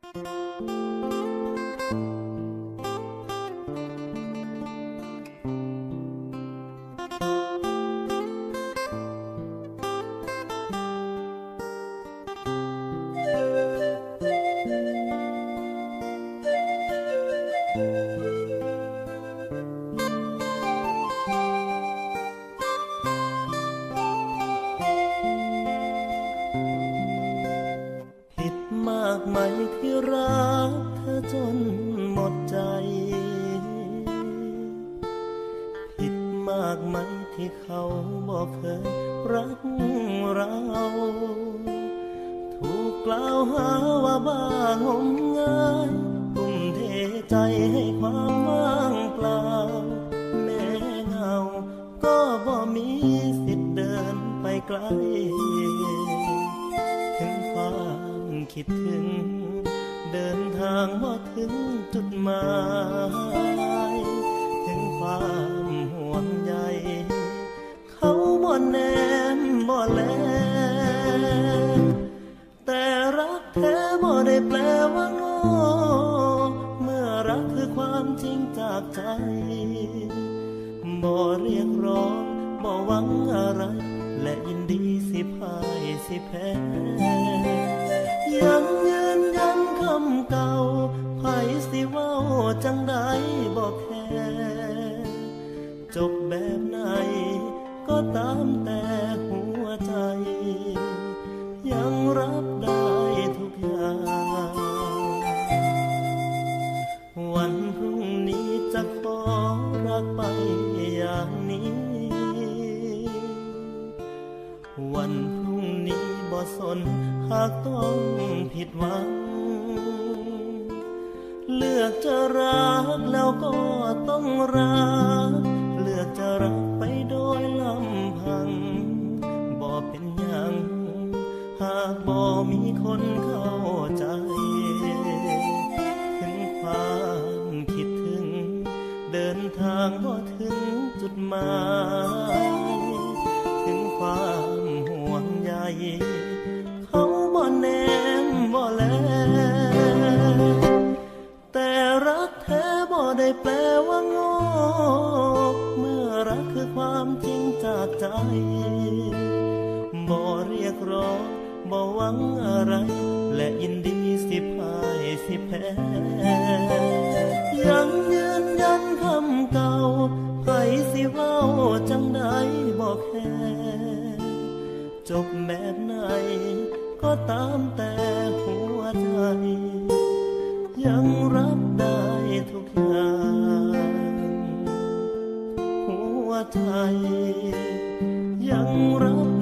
ผิดมากไหมที่รักเธอจนหมดใจผิดมากไหมที่เขาบอกเคยรักเราถูกกล่าวหาว่าบ้างมงายทุ่มเทใจให้ความว่างเปล่าแม้เงาก็บ่มีสิทธิ์เดินไปไกลถึงความคิดถึงเดินทางบ่ถึงจุดหมายถึงความห่วงใยเขาบ่แนมบ่แลแต่รักแท้บ่ได้แปลว่าโง่เมื่อรักคือความจริงจากใจบ่เรียกร้องบ่หวังอะไรและยินดีสิพ่ายสิแพ้ยังยืนยันคำเก่าไผสิเว้าจังใดบอกแค่จบแบบไหนก็ตามแต่หัวใจยังรับได้ทุกอย่างวันพรุ่งนี้จะขอรักไปอย่างนี้วันพรุ่งนี้บ่สนหากต้องผิดหวังเลือกจะรักแล้วก็ต้องรักเลือกจะรักไปโดยลำพังบ่เป็นหยังหากบ่มีคนเข้าใจถึงความคิดถึงเดินทางบ่ถึงจุดหมายถึงความห่วงใยเขาบ่แนมบ่แลแต่รักแท้บ่ได้แปลว่าโง่เมื่อรักคือความจริงจากใจบ่เรียกร้องบ่หวังอะไรและยินดีสิพ่ายสิแพ้ยังยืนยันคำเก่าไผสิเว้าจังใดบ่แค่จบแบบไหนก็ตามแต่หัวใจยังรับได้ทุกอย่างหัวใจยังรับ